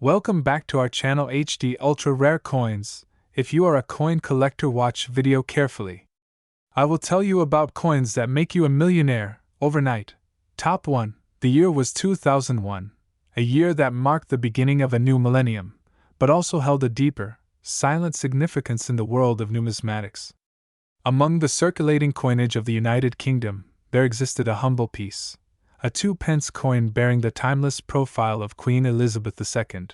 Welcome back to our channel HD Ultra Rare Coins. If you are a coin collector, watch video carefully. I will tell you about coins that make you a millionaire overnight. Top 1. The year was 2001, a year that marked the beginning of a new millennium, but also held a deeper, silent significance in the world of numismatics. Among the circulating coinage of the United Kingdom, there existed a humble piece, a 2 pence coin bearing the timeless profile of Queen Elizabeth II.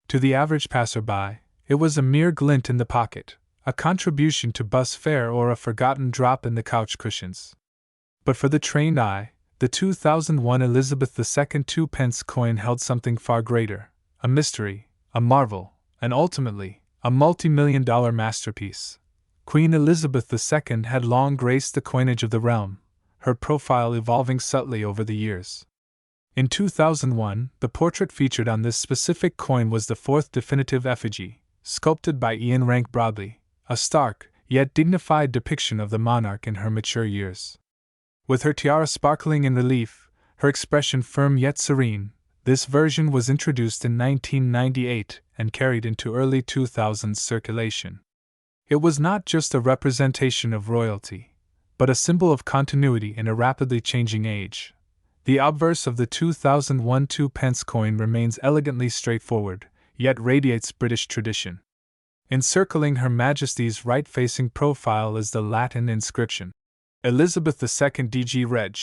To the average passerby, it was a mere glint in the pocket, a contribution to bus fare or a forgotten drop in the couch cushions. But for the trained eye, the 2001 Elizabeth II 2 pence coin held something far greater, a mystery, a marvel, and ultimately, a multi-million-dollar masterpiece. Queen Elizabeth II had long graced the coinage of the realm, her profile evolving subtly over the years. In 2001, the portrait featured on this specific coin was the fourth definitive effigy, sculpted by Ian Rank-Broadley, a stark, yet dignified depiction of the monarch in her mature years. With her tiara sparkling in relief, her expression firm yet serene, this version was introduced in 1998 and carried into early 2000s circulation. It was not just a representation of royalty, but a symbol of continuity in a rapidly changing age. The obverse of the 2001 2 pence coin remains elegantly straightforward, yet radiates British tradition. Encircling Her Majesty's right-facing profile is the Latin inscription, Elizabeth II DG Reg.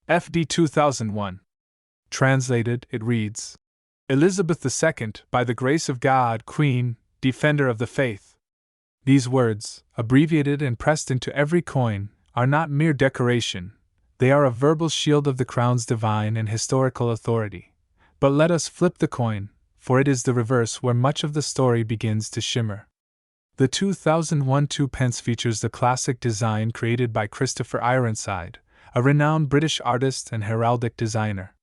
FD 2001. Translated, it reads, Elizabeth II, by the grace of God, Queen, Defender of the Faith. These words, abbreviated and pressed into every coin, are not mere decoration. They are a verbal shield of the crown's divine and historical authority. But let us flip the coin, for it is the reverse where much of the story begins to shimmer. The 2001 2 pence features the classic design created by Christopher Ironside, a renowned British artist and heraldic designer.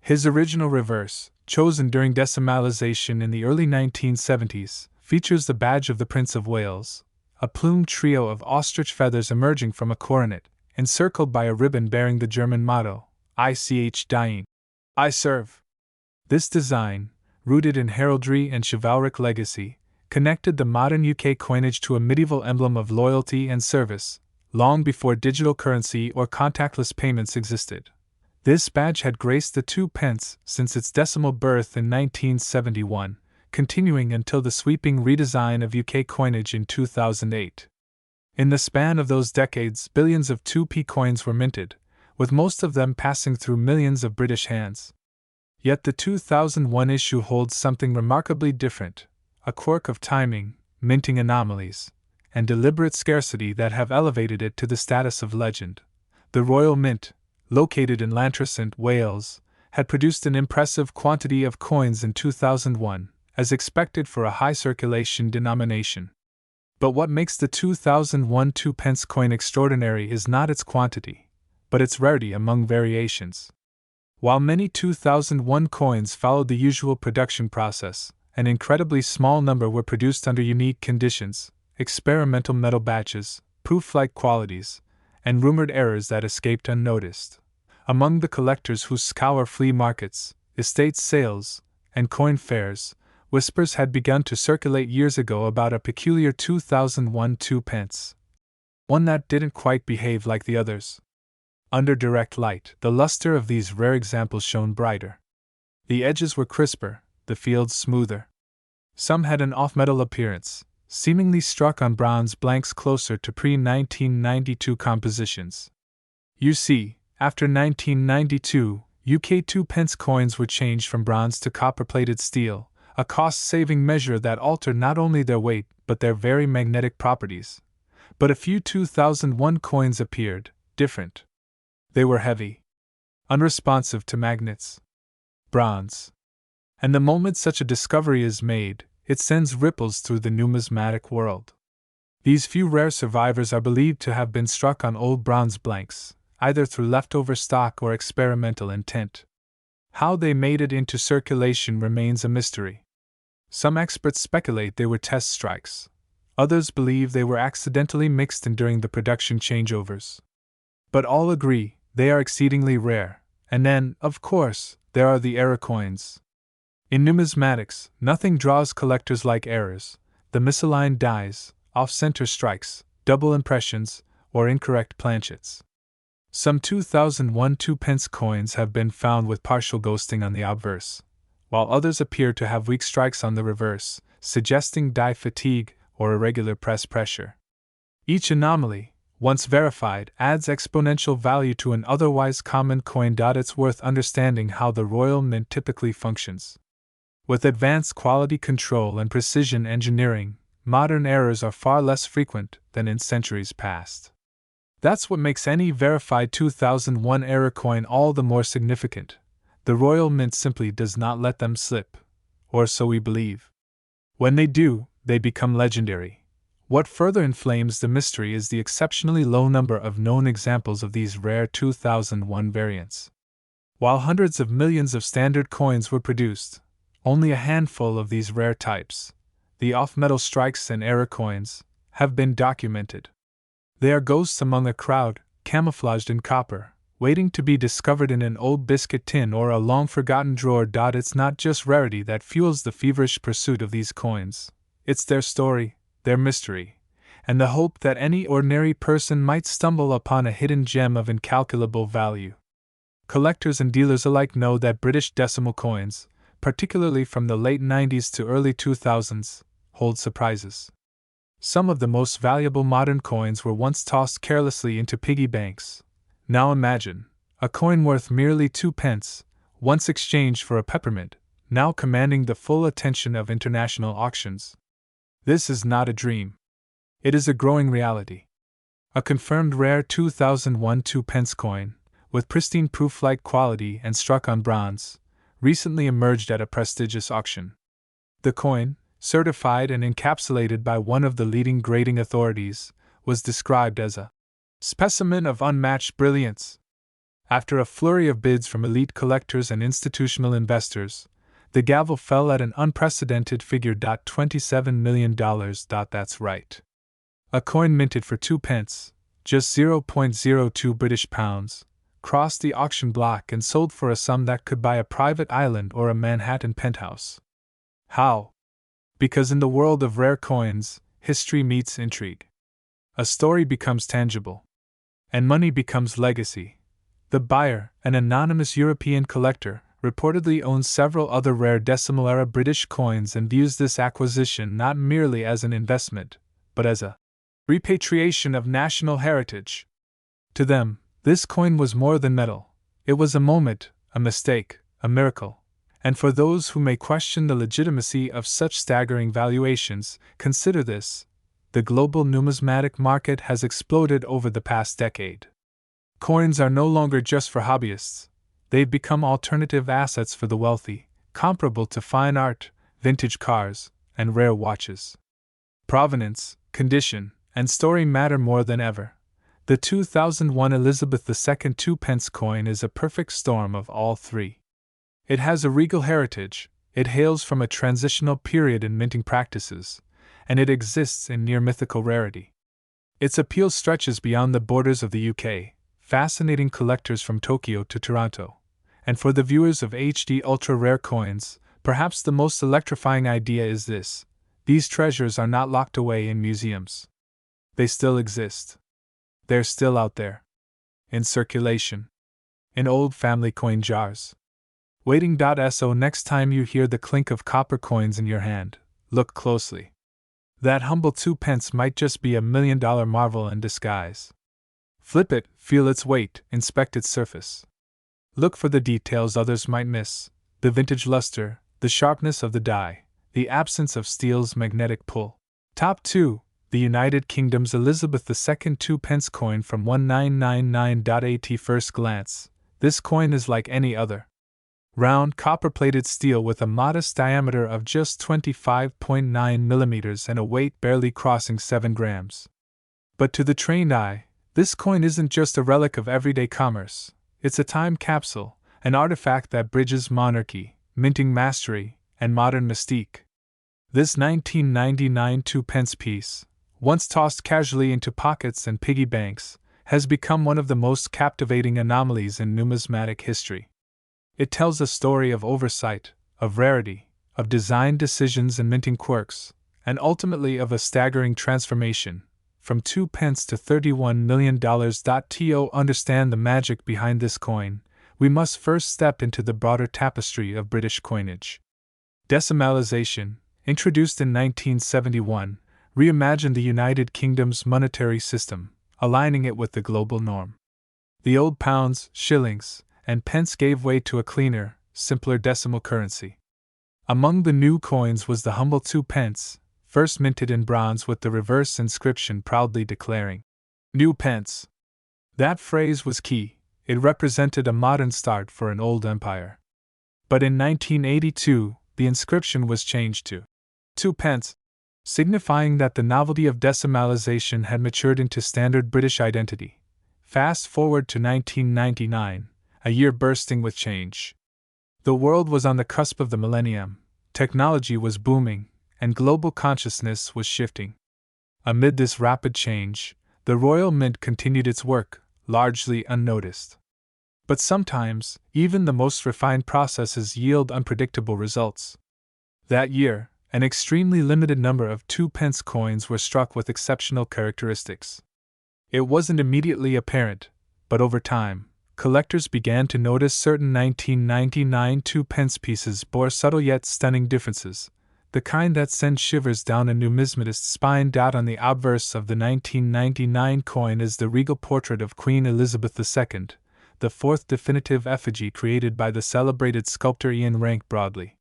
His original reverse, chosen during decimalization in the early 1970s, features the badge of the Prince of Wales, a plumed trio of ostrich feathers emerging from a coronet, encircled by a ribbon bearing the German motto, Ich diene, I serve. This design, rooted in heraldry and chivalric legacy, connected the modern UK coinage to a medieval emblem of loyalty and service, long before digital currency or contactless payments existed. This badge had graced the 2 pence since its decimal birth in 1971, continuing until the sweeping redesign of UK coinage in 2008. In the span of those decades, billions of 2p coins were minted, with most of them passing through millions of British hands. Yet the 2001 issue holds something remarkably different, a quirk of timing, minting anomalies, and deliberate scarcity that have elevated it to the status of legend. The Royal Mint, located in Llantrisant, Wales, had produced an impressive quantity of coins in 2001, as expected for a high circulation denomination. But what makes the 2001 2 pence coin extraordinary is not its quantity, but its rarity among variations. While many 2001 coins followed the usual production process, an incredibly small number were produced under unique conditions, experimental metal batches, proof-like qualities, and rumored errors that escaped unnoticed. Among the collectors who scour flea markets, estate sales, and coin fairs, whispers had begun to circulate years ago about a peculiar 2001 2 pence. One that didn't quite behave like the others. Under direct light, the luster of these rare examples shone brighter. The edges were crisper, the fields smoother. Some had an off-metal appearance, seemingly struck on bronze blanks closer to pre-1992 compositions. You see, after 1992, UK 2 pence coins were changed from bronze to copper-plated steel, a cost-saving measure that altered not only their weight but their very magnetic properties. But a few 2001 coins appeared, different. They were heavy, unresponsive to magnets. Bronze. And the moment such a discovery is made, it sends ripples through the numismatic world. These few rare survivors are believed to have been struck on old bronze blanks, either through leftover stock or experimental intent. How they made it into circulation remains a mystery. Some experts speculate they were test strikes. Others believe they were accidentally mixed in during the production changeovers. But all agree, they are exceedingly rare. And then, of course, there are the error coins. In numismatics, nothing draws collectors like errors, the misaligned dies, off-center strikes, double impressions, or incorrect planchets. Some 2001 2-pence coins have been found with partial ghosting on the obverse, while others appear to have weak strikes on the reverse, suggesting die fatigue or irregular press pressure. Each anomaly, once verified, adds exponential value to an otherwise common coin. It's worth understanding how the Royal Mint typically functions. With advanced quality control and precision engineering, modern errors are far less frequent than in centuries past. That's what makes any verified 2001 error coin all the more significant. The Royal Mint simply does not let them slip, or so we believe. When they do, they become legendary. What further inflames the mystery is the exceptionally low number of known examples of these rare 2001 variants. While hundreds of millions of standard coins were produced, only a handful of these rare types, the off-metal strikes and error coins, have been documented. They are ghosts among a crowd, camouflaged in copper, waiting to be discovered in an old biscuit tin or a long-forgotten drawer. It's not just rarity that fuels the feverish pursuit of these coins. It's their story, their mystery, and the hope that any ordinary person might stumble upon a hidden gem of incalculable value. Collectors and dealers alike know that British decimal coins, particularly from the late 90s to early 2000s, hold surprises. Some of the most valuable modern coins were once tossed carelessly into piggy banks. Now imagine a coin worth merely 2 pence, once exchanged for a peppermint, now commanding the full attention of international auctions. This is not a dream. It is a growing reality. A confirmed rare 2001 2-pence coin, with pristine proof-like quality and struck on bronze, recently emerged at a prestigious auction. The coin, certified and encapsulated by one of the leading grading authorities, was described as a specimen of unmatched brilliance. After a flurry of bids from elite collectors and institutional investors, the gavel fell at an unprecedented figure. $27 million. That's right. A coin minted for 2 pence, just 0.02 British pounds, crossed the auction block and sold for a sum that could buy a private island or a Manhattan penthouse. How? Because in the world of rare coins, history meets intrigue. A story becomes tangible, and money becomes legacy. The buyer, an anonymous European collector, reportedly owns several other rare decimal-era British coins and views this acquisition not merely as an investment, but as a repatriation of national heritage. To them, this coin was more than metal. It was a moment, a mistake, a miracle. And for those who may question the legitimacy of such staggering valuations, consider this: the global numismatic market has exploded over the past decade. Coins are no longer just for hobbyists. They've become alternative assets for the wealthy, comparable to fine art, vintage cars, and rare watches. Provenance, condition, and story matter more than ever. The 2001 Elizabeth II 2-pence coin is a perfect storm of all three. It has a regal heritage, it hails from a transitional period in minting practices, and it exists in near mythical rarity. Its appeal stretches beyond the borders of the UK, fascinating collectors from Tokyo to Toronto. And for the viewers of HD ultra-rare coins, perhaps the most electrifying idea is this: these treasures are not locked away in museums. They still exist. They're still out there. In circulation. In old family coin jars. Waiting. So next time you hear the clink of copper coins in your hand, look closely. That humble 2 pence might just be $1 million marvel in disguise. Flip it, feel its weight, inspect its surface. Look for the details others might miss: the vintage luster, the sharpness of the die, the absence of steel's magnetic pull. Top 2. The United Kingdom's Elizabeth II 2-pence coin from 1999. At first glance, this coin is like any other. Round copper-plated steel with a modest diameter of just 25.9 millimeters and a weight barely crossing 7 grams. But to the trained eye, this coin isn't just a relic of everyday commerce. It's a time capsule, an artifact that bridges monarchy, minting mastery, and modern mystique. This 1999 2-pence piece, once tossed casually into pockets and piggy banks, has become one of the most captivating anomalies in numismatic history. It tells a story of oversight, of rarity, of design decisions and minting quirks, and ultimately of a staggering transformation, from 2 pence to $31 million. To understand the magic behind this coin, we must first step into the broader tapestry of British coinage. Decimalisation, introduced in 1971, reimagined the United Kingdom's monetary system, aligning it with the global norm. The old pounds, shillings, and pence gave way to a cleaner, simpler decimal currency. Among the new coins was the humble 2 pence, first minted in bronze with the reverse inscription proudly declaring, "New pence." That phrase was key. It represented a modern start for an old empire. But in 1982, the inscription was changed to 2 pence, signifying that the novelty of decimalisation had matured into standard British identity. Fast forward to 1999, a year bursting with change. The world was on the cusp of the millennium, technology was booming, and global consciousness was shifting. Amid this rapid change, the Royal Mint continued its work, largely unnoticed. But sometimes, even the most refined processes yield unpredictable results. That year, an extremely limited number of 2 pence coins were struck with exceptional characteristics. It wasn't immediately apparent, but over time, collectors began to notice certain 1999 2 pence pieces bore subtle yet stunning differences, the kind that send shivers down a numismatist's spine. On the obverse of the 1999 coin is the regal portrait of Queen Elizabeth II, the fourth definitive effigy created by the celebrated sculptor Ian Rank-Broadley.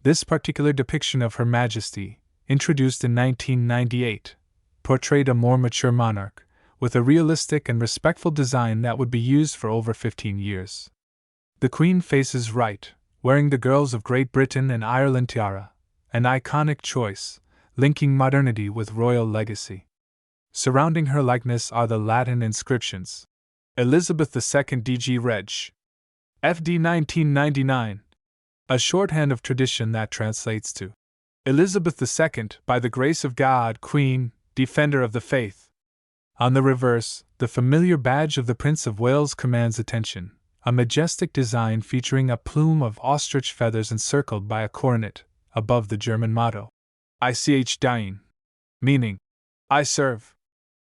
This particular depiction of Her Majesty, introduced in 1998, portrayed a more mature monarch, with a realistic and respectful design that would be used for over 15 years. The Queen faces right, wearing the Girls of Great Britain and Ireland tiara, an iconic choice, linking modernity with royal legacy. Surrounding her likeness are the Latin inscriptions: Elizabeth II DG Reg. FD 1999, a shorthand of tradition that translates to Elizabeth II, by the grace of God, Queen, Defender of the Faith. On the reverse, the familiar badge of the Prince of Wales commands attention, a majestic design featuring a plume of ostrich feathers encircled by a coronet, above the German motto, Ich diene, meaning, I serve.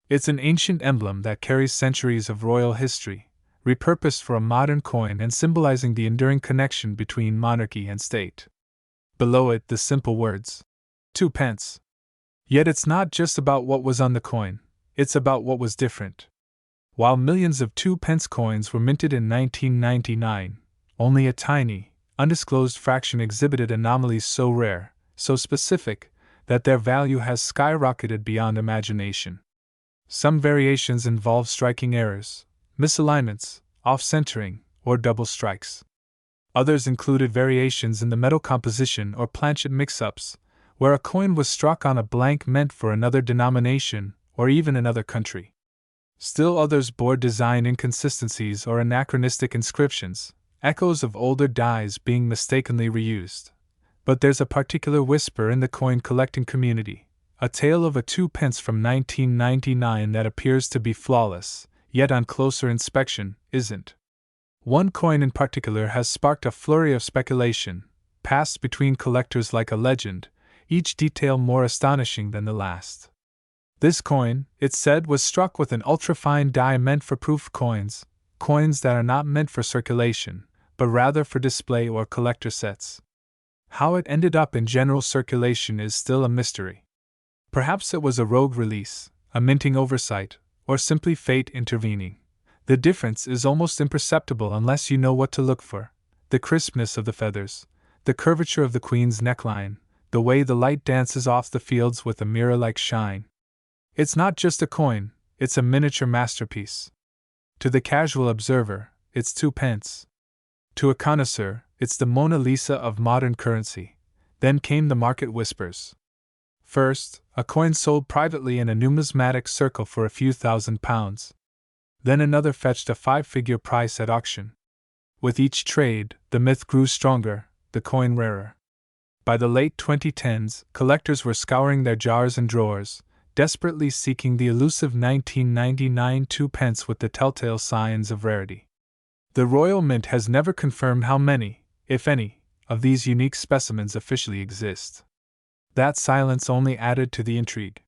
It's an ancient emblem that carries centuries of royal history, repurposed for a modern coin and symbolizing the enduring connection between monarchy and state. Below it, the simple words, 2 pence. Yet it's not just about what was on the coin, it's about what was different. While millions of 2 pence coins were minted in 1999, only a tiny, undisclosed fraction exhibited anomalies so rare, so specific, that their value has skyrocketed beyond imagination. Some variations involve striking errors, misalignments, off-centering, or double strikes. Others included variations in the metal composition or planchet mix-ups, where a coin was struck on a blank meant for another denomination or even another country. Still others bore design inconsistencies or anachronistic inscriptions, echoes of older dies being mistakenly reused. But there's a particular whisper in the coin collecting community, a tale of a 2 pence from 1999 that appears to be flawless, yet on closer inspection, isn't. One coin in particular has sparked a flurry of speculation, passed between collectors like a legend, each detail more astonishing than the last. This coin, it's said, was struck with an ultrafine die meant for proof coins that are not meant for circulation, but rather for display or collector sets. How it ended up in general circulation is still a mystery. Perhaps it was a rogue release, a minting oversight, or simply fate intervening. The difference is almost imperceptible unless you know what to look for: the crispness of the feathers, the curvature of the Queen's neckline, the way the light dances off the fields with a mirror-like shine. It's not just a coin, it's a miniature masterpiece. To the casual observer, it's 2 pence. To a connoisseur, it's the Mona Lisa of modern currency. Then came the market whispers. First, a coin sold privately in a numismatic circle for a few £1,000s. Then another fetched a 5-figure price at auction. With each trade, the myth grew stronger, the coin rarer. By the late 2010s, collectors were scouring their jars and drawers, desperately seeking the elusive 1999 2 pence with the telltale signs of rarity. The Royal Mint has never confirmed how many, if any, of these unique specimens officially exist. That silence only added to the intrigue.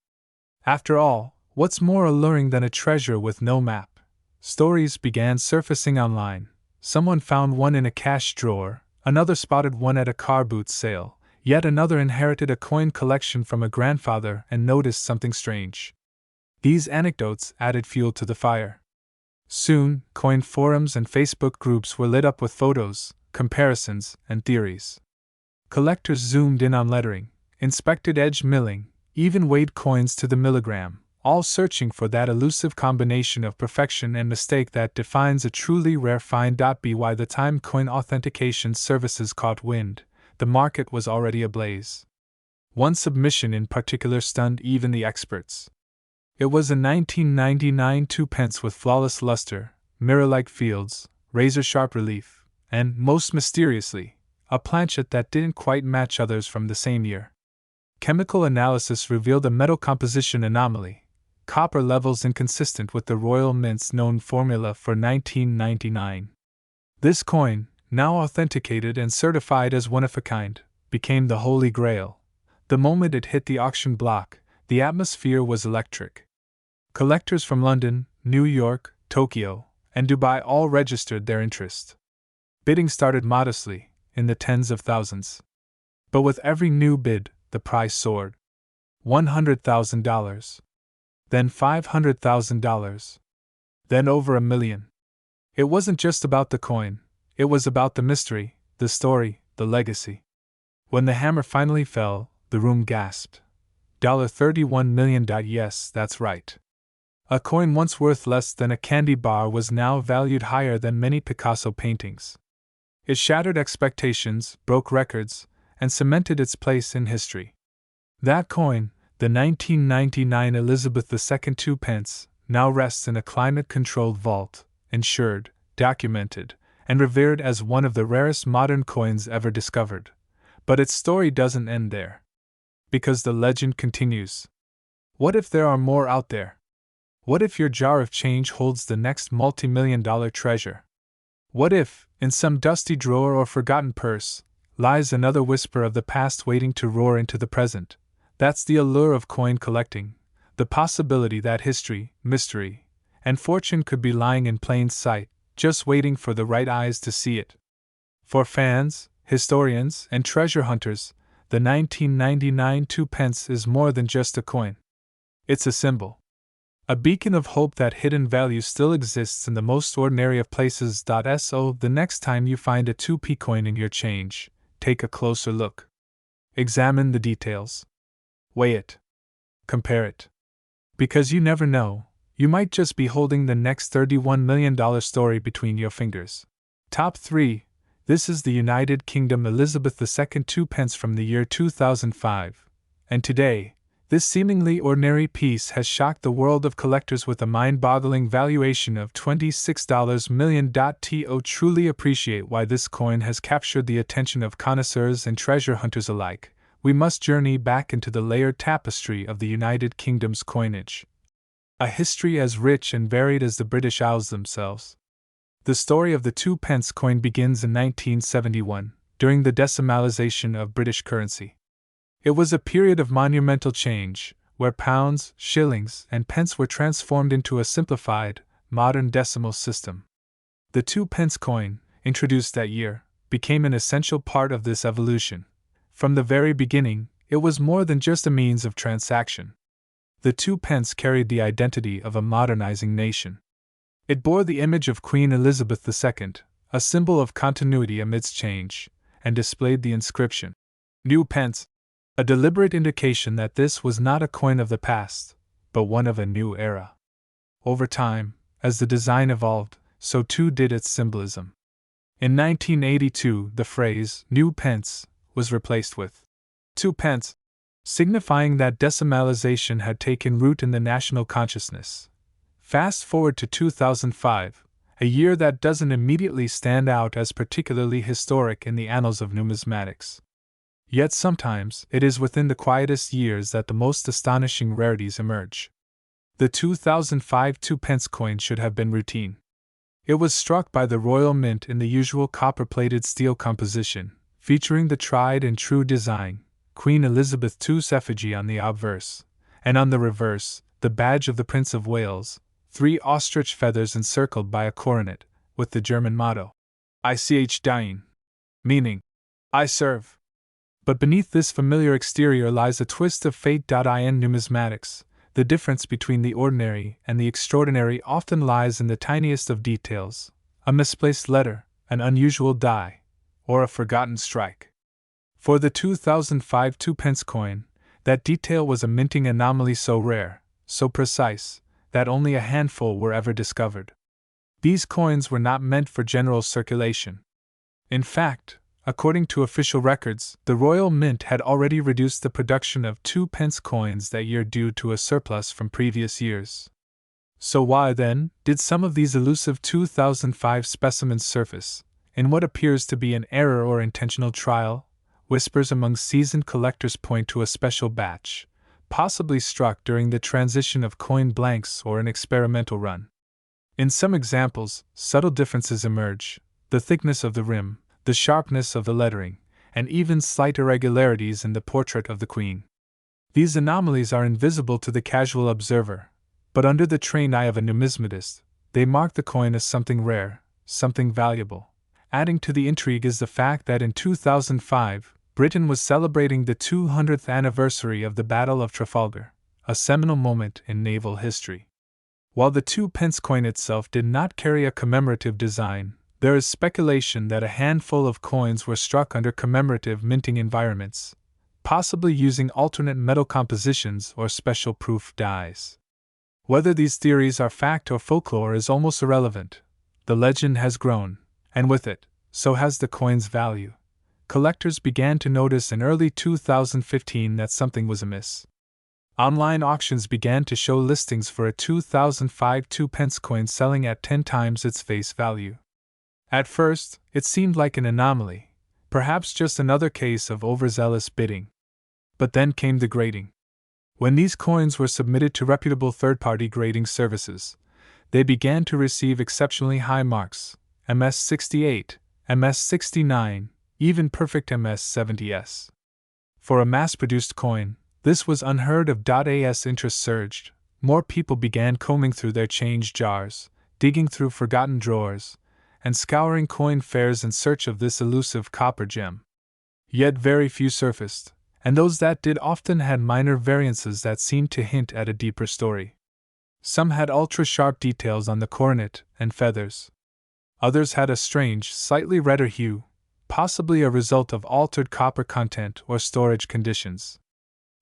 After all, what's more alluring than a treasure with no map? Stories began surfacing online. Someone found one in a cash drawer, another spotted one at a car boot sale, yet another inherited a coin collection from a grandfather and noticed something strange. These anecdotes added fuel to the fire. Soon, coin forums and Facebook groups were lit up with photos, comparisons, and theories. Collectors zoomed in on lettering, inspected edge milling, even weighed coins to the milligram, all searching for that elusive combination of perfection and mistake that defines a truly rare find. By the time coin authentication services caught wind, the market was already ablaze. One submission in particular stunned even the experts. It was a 1999 Two Pence with flawless luster, mirror-like fields, razor-sharp relief, and, most mysteriously, a planchet that didn't quite match others from the same year. Chemical analysis revealed a metal composition anomaly, copper levels inconsistent with the Royal Mint's known formula for 1999. This coin, now authenticated and certified as one of a kind, became the Holy Grail. The moment it hit the auction block, the atmosphere was electric. Collectors from London, New York, Tokyo, and Dubai all registered their interest. Bidding started modestly, in the tens of thousands. But with every new bid, the price soared. $100,000. Then $500,000. Then over $1 million. It wasn't just about the coin, it was about the mystery, the story, the legacy. When the hammer finally fell, the room gasped. $31 million. Yes, that's right. A coin once worth less than a candy bar was now valued higher than many Picasso paintings. It shattered expectations, broke records, and cemented its place in history. That coin, the 1999 Elizabeth II Two Pence, now rests in a climate-controlled vault, insured, documented, and revered as one of the rarest modern coins ever discovered. But its story doesn't end there. Because the legend continues. What if there are more out there? What if your jar of change holds the next multi-million-dollar treasure? What if, in some dusty drawer or forgotten purse, lies another whisper of the past waiting to roar into the present? That's the allure of coin collecting, the possibility that history, mystery, and fortune could be lying in plain sight, just waiting for the right eyes to see it. For fans, historians, and treasure hunters, the 1999 Two Pence is more than just a coin. It's a symbol. A beacon of hope that hidden value still exists in the most ordinary of places. So the next time you find a 2p coin in your change, take a closer look. Examine the details. Weigh it. Compare it. Because you never know, you might just be holding the next $31 million story between your fingers. Top 3. This is the United Kingdom Elizabeth II Two Pence from the year 2005. And today, this seemingly ordinary piece has shocked the world of collectors with a mind-boggling valuation of $26 million. To truly appreciate why this coin has captured the attention of connoisseurs and treasure hunters alike, we must journey back into the layered tapestry of the United Kingdom's coinage. A history as rich and varied as the British Isles themselves. The story of the 2 pence coin begins in 1971, during the decimalisation of British currency. It was a period of monumental change, where pounds, shillings, and pence were transformed into a simplified, modern decimal system. The 2 pence coin, introduced that year, became an essential part of this evolution. From the very beginning, it was more than just a means of transaction. The 2 pence carried the identity of a modernizing nation. It bore the image of Queen Elizabeth II, a symbol of continuity amidst change, and displayed the inscription, New Pence, a deliberate indication that this was not a coin of the past, but one of a new era. Over time, as the design evolved, so too did its symbolism. In 1982, the phrase, New Pence, was replaced with 2 pence, signifying that decimalisation had taken root in the national consciousness. Fast forward to 2005, a year that doesn't immediately stand out as particularly historic in the annals of numismatics. Yet sometimes it is within the quietest years that the most astonishing rarities emerge. The 2005 2 pence coin should have been routine. It was struck by the Royal Mint in the usual copper-plated steel composition, featuring the tried and true design, Queen Elizabeth II's effigy on the obverse, and on the reverse, the badge of the Prince of Wales, 3 ostrich feathers encircled by a coronet, with the German motto, Ich diene, meaning, I serve. But beneath this familiar exterior lies a twist of fate. In numismatics, the difference between the ordinary and the extraordinary often lies in the tiniest of details: a misplaced letter, an unusual die, or a forgotten strike. For the 2005 2-pence coin, that detail was a minting anomaly so rare, so precise, that only a handful were ever discovered. These coins were not meant for general circulation. In fact, according to official records, the Royal Mint had already reduced the production of 2-pence coins that year due to a surplus from previous years. So why, then, did some of these elusive 2005 specimens surface, in what appears to be an error or intentional trial? Whispers among seasoned collectors point to a special batch, possibly struck during the transition of coin blanks or an experimental run. In some examples, subtle differences emerge: the thickness of the rim, the sharpness of the lettering, and even slight irregularities in the portrait of the Queen. These anomalies are invisible to the casual observer, but under the trained eye of a numismatist, they mark the coin as something rare, something valuable. Adding to the intrigue is the fact that in 2005, Britain was celebrating the 200th anniversary of the Battle of Trafalgar, a seminal moment in naval history. While the 2-pence coin itself did not carry a commemorative design, there is speculation that a handful of coins were struck under commemorative minting environments, possibly using alternate metal compositions or special proof dies. Whether these theories are fact or folklore is almost irrelevant. The legend has grown, and with it, so has the coin's value. Collectors began to notice in early 2015 that something was amiss. Online auctions began to show listings for a 2005 2-pence coin selling at 10 times its face value. At first, it seemed like an anomaly, perhaps just another case of overzealous bidding. But then came the grading. When these coins were submitted to reputable third-party grading services, they began to receive exceptionally high marks: MS 68, MS 69, even perfect MS 70s. For a mass-produced coin, this was unheard of. As interest surged, more people began combing through their change jars, digging through forgotten drawers, and scouring coin fairs in search of this elusive copper gem. Yet very few surfaced, and those that did often had minor variances that seemed to hint at a deeper story. Some had ultra-sharp details on the coronet and feathers. Others had a strange, slightly redder hue, possibly a result of altered copper content or storage conditions.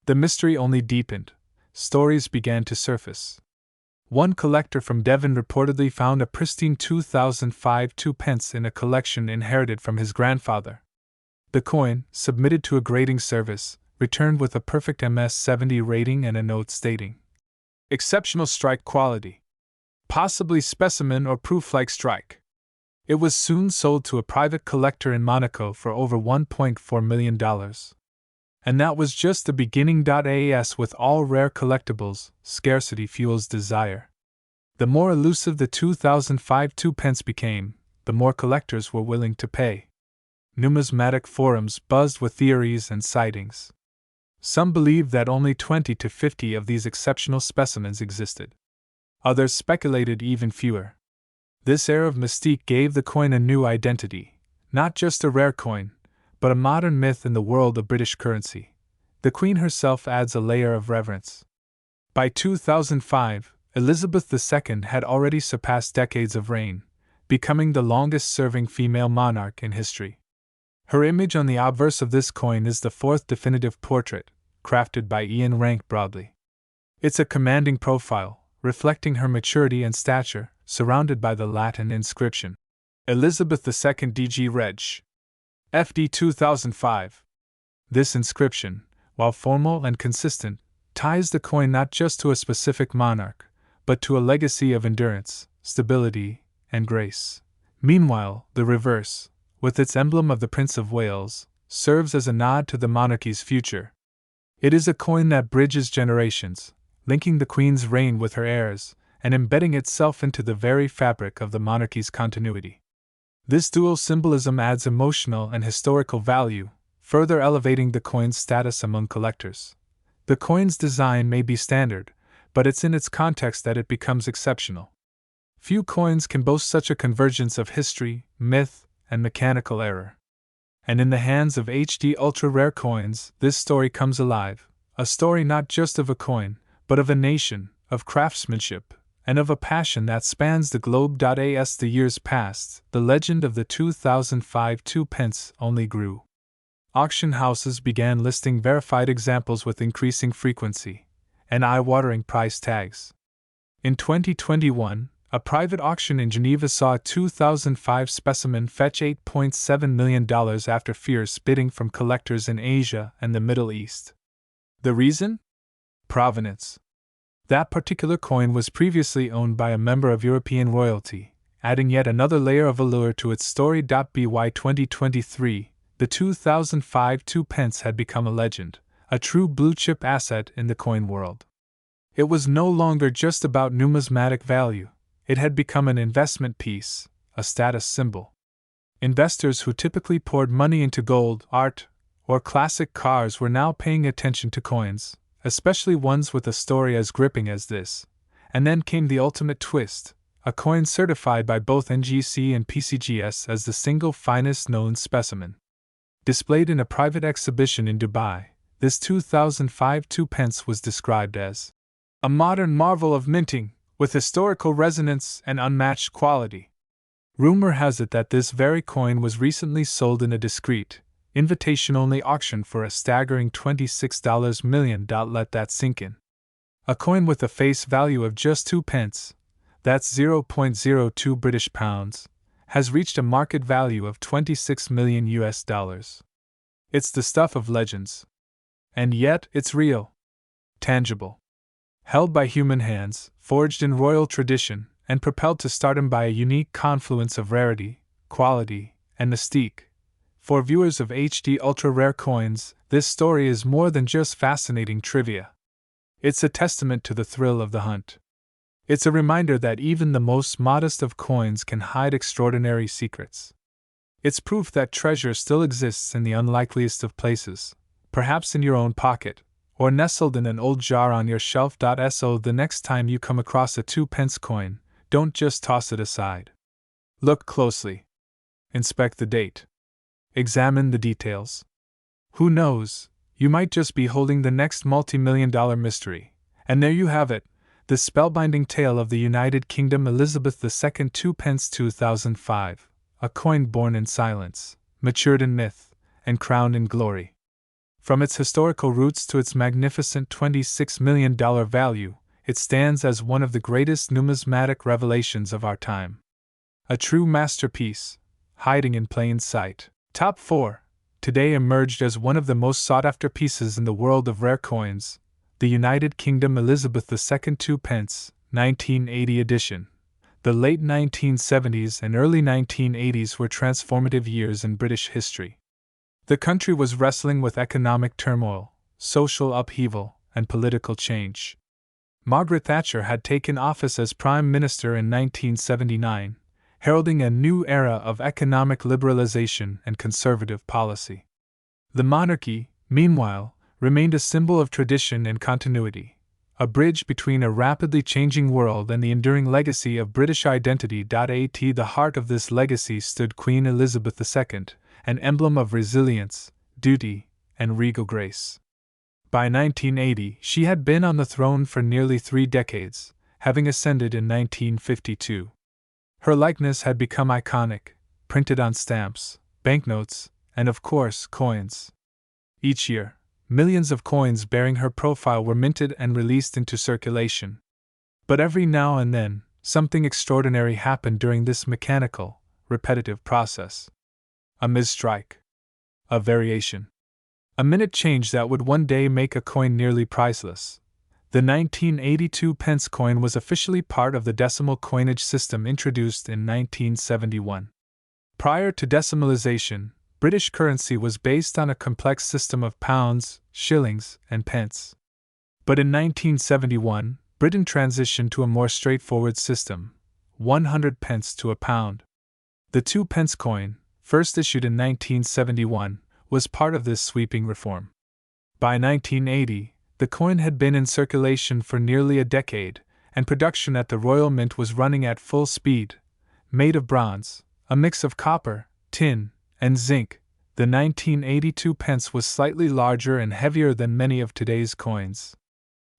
The mystery only deepened. Stories began to surface. One collector from Devon reportedly found a pristine 2005 2-pence in a collection inherited from his grandfather. The coin, submitted to a grading service, returned with a perfect MS 70 rating and a note stating, "Exceptional strike quality. Possibly specimen or proof-like strike." It was soon sold to a private collector in Monaco for over $1.4 million. And that was just the beginning. As with all rare collectibles, scarcity fuels desire. The more elusive the 2005 2-pence became, the more collectors were willing to pay. Numismatic forums buzzed with theories and sightings. Some believed that only 20 to 50 of these exceptional specimens existed. Others speculated even fewer. This air of mystique gave the coin a new identity, not just a rare coin, but a modern myth in the world of British currency. The Queen herself adds a layer of reverence. By 2005, Elizabeth II had already surpassed decades of reign, becoming the longest-serving female monarch in history. Her image on the obverse of this coin is the fourth definitive portrait, crafted by Ian Rank-Broadley. It's a commanding profile, reflecting her maturity and stature, surrounded by the Latin inscription, Elizabeth II DG Reg. FD 2005. This inscription, while formal and consistent, ties the coin not just to a specific monarch, but to a legacy of endurance, stability, and grace. Meanwhile, the reverse, with its emblem of the Prince of Wales, serves as a nod to the monarchy's future. It is a coin that bridges generations, linking the Queen's reign with her heirs, and embedding itself into the very fabric of the monarchy's continuity. This dual symbolism adds emotional and historical value, further elevating the coin's status among collectors. The coin's design may be standard, but it's in its context that it becomes exceptional. Few coins can boast such a convergence of history, myth, and mechanical error. And in the hands of HD ultra-rare coins, this story comes alive, a story not just of a coin, but of a nation, of craftsmanship, and of a passion that spans the globe. As the years passed, the legend of the 2005 Two Pence only grew. Auction houses began listing verified examples with increasing frequency, and eye-watering price tags. In 2021, a private auction in Geneva saw a 2005 specimen fetch $8.7 million after fierce bidding from collectors in Asia and the Middle East. The reason? Provenance. That particular coin was previously owned by a member of European royalty, adding yet another layer of allure to its story. By 2023, the 2005 Two Pence had become a legend, a true blue-chip asset in the coin world. It was no longer just about numismatic value. It had become an investment piece, a status symbol. Investors who typically poured money into gold, art, or classic cars were now paying attention to coins, especially ones with a story as gripping as this. And then came the ultimate twist, a coin certified by both NGC and PCGS as the single finest known specimen. Displayed in a private exhibition in Dubai, this 2005 Two Pence was described as a modern marvel of minting, with historical resonance and unmatched quality. Rumor has it that this very coin was recently sold in a discreet, invitation-only auction for a staggering $26 million. Let that sink in. A coin with a face value of just 2 pence, that's 0.02 British pounds, has reached a market value of $26 million US. It's the stuff of legends. And yet, it's real. Tangible. Held by human hands, forged in royal tradition, and propelled to stardom by a unique confluence of rarity, quality, and mystique. For viewers of HD ultra-rare coins, this story is more than just fascinating trivia. It's a testament to the thrill of the hunt. It's a reminder that even the most modest of coins can hide extraordinary secrets. It's proof that treasure still exists in the unlikeliest of places, perhaps in your own pocket, or nestled in an old jar on your shelf. So the next time you come across a 2-pence coin, don't just toss it aside. Look closely. Inspect the date. Examine the details. Who knows, you might just be holding the next multi-million-dollar mystery. And there you have it, the spellbinding tale of the United Kingdom Elizabeth II 2-pence 2005, a coin born in silence, matured in myth, and crowned in glory. From its historical roots to its magnificent $26 million value, it stands as one of the greatest numismatic revelations of our time. A true masterpiece, hiding in plain sight. Top 4. Today emerged as one of the most sought-after pieces in the world of rare coins, the United Kingdom Elizabeth II 2-pence, 1980 edition. The late 1970s and early 1980s were transformative years in British history. The country was wrestling with economic turmoil, social upheaval, and political change. Margaret Thatcher had taken office as Prime Minister in 1979, heralding a new era of economic liberalization and conservative policy. The monarchy, meanwhile, remained a symbol of tradition and continuity, a bridge between a rapidly changing world and the enduring legacy of British identity. At the heart of this legacy stood Queen Elizabeth II, an emblem of resilience, duty, and regal grace. By 1980, she had been on the throne for nearly 3 decades, having ascended in 1952. Her likeness had become iconic, printed on stamps, banknotes, and of course, coins. Each year, millions of coins bearing her profile were minted and released into circulation. But every now and then, something extraordinary happened during this mechanical, repetitive process. A misstrike. A variation. A minute change that would one day make a coin nearly priceless. The 1982 pence coin was officially part of the decimal coinage system introduced in 1971. Prior to decimalization, British currency was based on a complex system of pounds, shillings, and pence. But in 1971, Britain transitioned to a more straightforward system, 100 pence to a pound. The 2 pence coin, first issued in 1971, was part of this sweeping reform. By 1980, the coin had been in circulation for nearly a decade, and production at the Royal Mint was running at full speed. Made of bronze, a mix of copper, tin, and zinc, the 1982 pence was slightly larger and heavier than many of today's coins.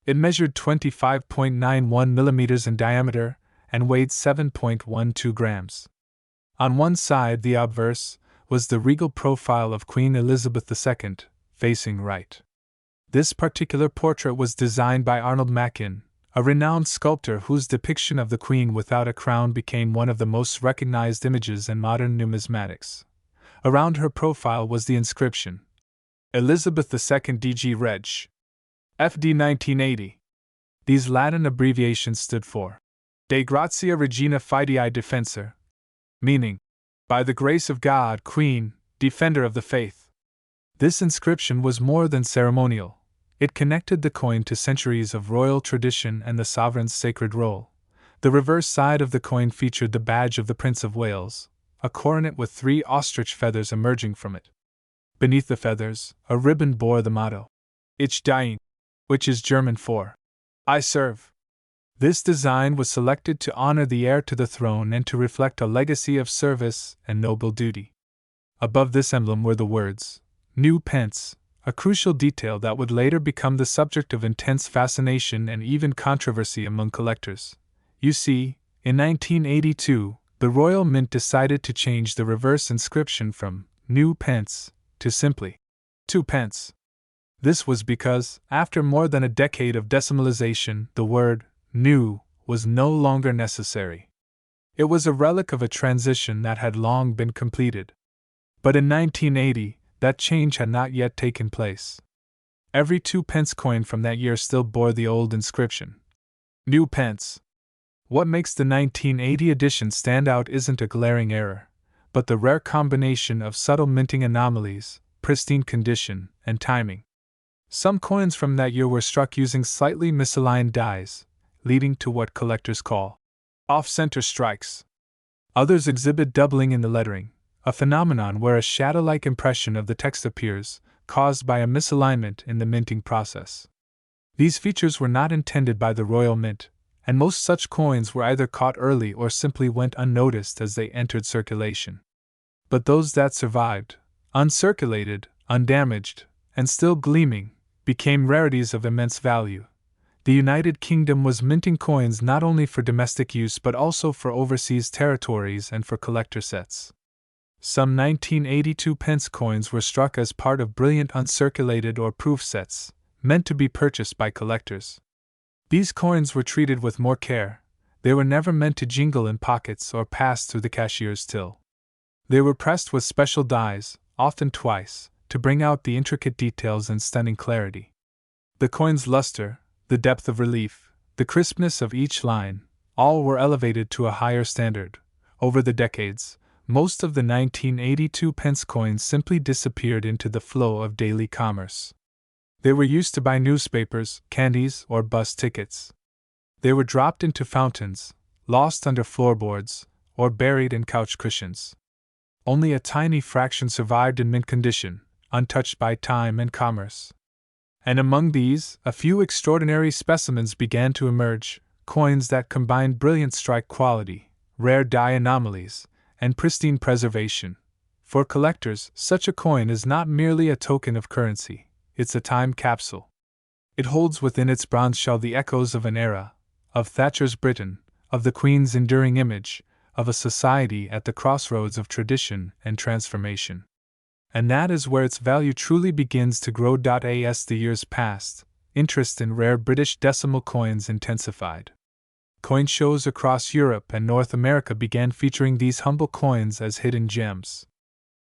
It measured 25.91 millimeters in diameter and weighed 7.12 grams. On one side, the obverse, was the regal profile of Queen Elizabeth II, facing right. This particular portrait was designed by Arnold Machin, a renowned sculptor whose depiction of the Queen without a crown became one of the most recognized images in modern numismatics. Around her profile was the inscription, Elizabeth II DG Reg. FD 1980. These Latin abbreviations stood for De Gratia Regina Fidei Defensor, meaning, by the grace of God, Queen, Defender of the Faith. This inscription was more than ceremonial. It connected the coin to centuries of royal tradition and the sovereign's sacred role. The reverse side of the coin featured the badge of the Prince of Wales, a coronet with 3 ostrich feathers emerging from it. Beneath the feathers, a ribbon bore the motto, Ich diene, which is German for I serve. This design was selected to honor the heir to the throne and to reflect a legacy of service and noble duty. Above this emblem were the words, New Pence, a crucial detail that would later become the subject of intense fascination and even controversy among collectors. You see, in 1982, the Royal Mint decided to change the reverse inscription from New Pence to simply 2 pence. This was because, after more than a decade of decimalization, the word new was no longer necessary. It was a relic of a transition that had long been completed. But in 1980, that change had not yet taken place. Every 2 pence coin from that year still bore the old inscription, New Pence. What makes the 1980 edition stand out isn't a glaring error, but the rare combination of subtle minting anomalies, pristine condition, and timing. Some coins from that year were struck using slightly misaligned dies, leading to what collectors call off-center strikes. Others exhibit doubling in the lettering, a phenomenon where a shadow-like impression of the text appears, caused by a misalignment in the minting process. These features were not intended by the Royal Mint, and most such coins were either caught early or simply went unnoticed as they entered circulation. But those that survived, uncirculated, undamaged, and still gleaming, became rarities of immense value. The United Kingdom was minting coins not only for domestic use but also for overseas territories and for collector sets. Some 1982 pence coins were struck as part of brilliant uncirculated or proof sets, meant to be purchased by collectors. These coins were treated with more care. They were never meant to jingle in pockets or pass through the cashier's till. They were pressed with special dies, often twice, to bring out the intricate details and stunning clarity. The coin's luster, the depth of relief, the crispness of each line, all were elevated to a higher standard. Over the decades, most of the 1982 pence coins simply disappeared into the flow of daily commerce. They were used to buy newspapers, candies, or bus tickets. They were dropped into fountains, lost under floorboards, or buried in couch cushions. Only a tiny fraction survived in mint condition, untouched by time and commerce. And among these, a few extraordinary specimens began to emerge, coins that combined brilliant strike quality, rare die anomalies, and pristine preservation. For collectors, such a coin is not merely a token of currency. It's a time capsule. It holds within its bronze shell the echoes of an era, of Thatcher's Britain, of the Queen's enduring image, of a society at the crossroads of tradition and transformation. And that is where its value truly begins to grow. As the years passed, interest in rare British decimal coins intensified. Coin shows across Europe and North America began featuring these humble coins as hidden gems.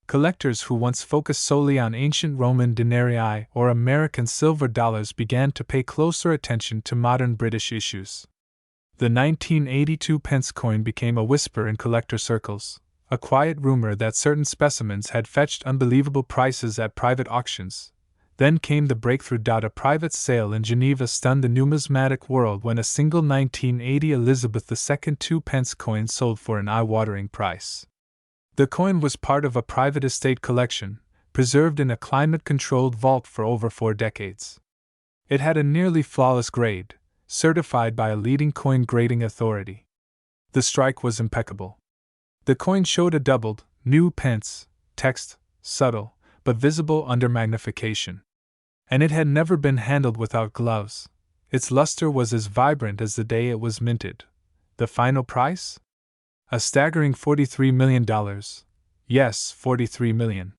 Collectors who once focused solely on ancient Roman denarii or American silver dollars began to pay closer attention to modern British issues. The 1982 pence coin became a whisper in collector circles, a quiet rumor that certain specimens had fetched unbelievable prices at private auctions. Then came the breakthrough. A private sale in Geneva stunned the numismatic world when a single 1980 Elizabeth II 2 pence coin sold for an eye-watering price. The coin was part of a private estate collection, preserved in a climate-controlled vault for over 4 decades. It had a nearly flawless grade, certified by a leading coin grading authority. The strike was impeccable. The coin showed a doubled, new pence, text, subtle, but visible under magnification. And it had never been handled without gloves. Its luster was as vibrant as the day it was minted. The final price? A staggering $43 million. Yes, $43 million.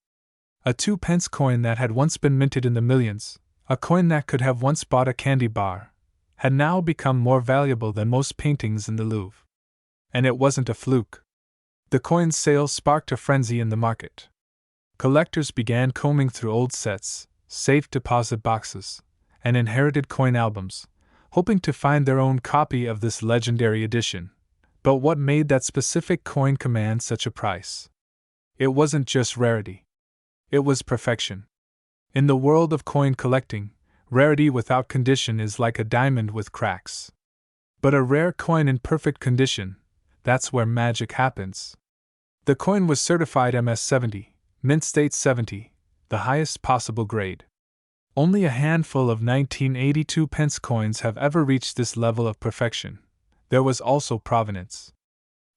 A 2-pence coin that had once been minted in the millions, a coin that could have once bought a candy bar, had now become more valuable than most paintings in the Louvre. And it wasn't a fluke. The coin's sale sparked a frenzy in the market. Collectors began combing through old sets, safe deposit boxes, and inherited coin albums, hoping to find their own copy of this legendary edition. But what made that specific coin command such a price? It wasn't just rarity. It was perfection. In the world of coin collecting, rarity without condition is like a diamond with cracks. But a rare coin in perfect condition, that's where magic happens. The coin was certified MS-70, mint state 70, the highest possible grade. Only a handful of 1982 pence coins have ever reached this level of perfection. There was also provenance.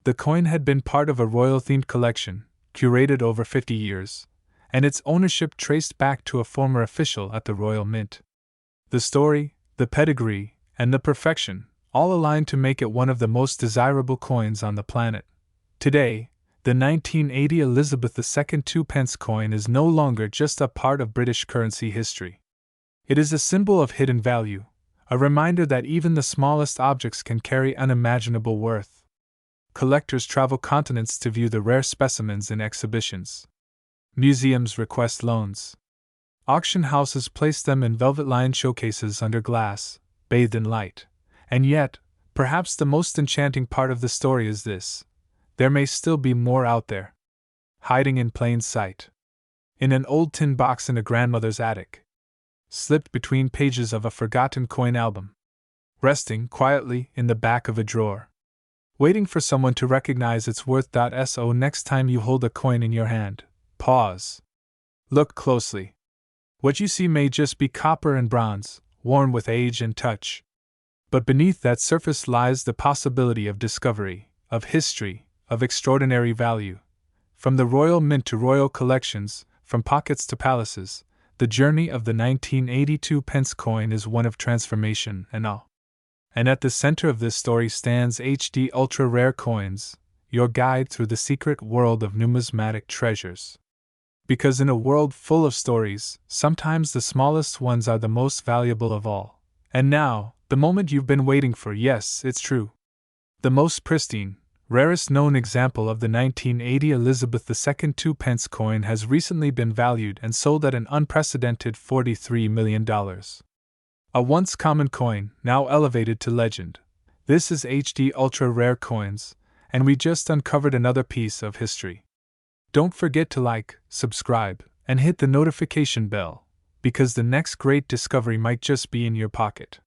The coin had been part of a royal-themed collection, curated over 50 years, and its ownership traced back to a former official at the Royal Mint. The story, the pedigree, and the perfection all aligned to make it one of the most desirable coins on the planet. Today, the 1980 Elizabeth II 2-pence coin is no longer just a part of British currency history. It is a symbol of hidden value, a reminder that even the smallest objects can carry unimaginable worth. Collectors travel continents to view the rare specimens in exhibitions. Museums request loans. Auction houses place them in velvet-lined showcases under glass, bathed in light. And yet, perhaps the most enchanting part of the story is this: there may still be more out there, hiding in plain sight. In an old tin box in a grandmother's attic, slipped between pages of a forgotten coin album, resting quietly in the back of a drawer, waiting for someone to recognize its worth. So next time you hold a coin in your hand, pause. Look closely. What you see may just be copper and bronze, worn with age and touch. But beneath that surface lies the possibility of discovery, of history, of extraordinary value. From the Royal Mint to royal collections, from pockets to palaces, the journey of the 1982 pence coin is one of transformation and awe. And at the center of this story stands HD Ultra Rare Coins, your guide through the secret world of numismatic treasures. Because in a world full of stories, sometimes the smallest ones are the most valuable of all. And now, the moment you've been waiting for. Yes, it's true. The most pristine, rarest known example of the 1980 Elizabeth II 2-pence coin has recently been valued and sold at an unprecedented $43 million. A once common coin, now elevated to legend. This is HD Ultra Rare Coins, and we just uncovered another piece of history. Don't forget to like, subscribe, and hit the notification bell, because the next great discovery might just be in your pocket.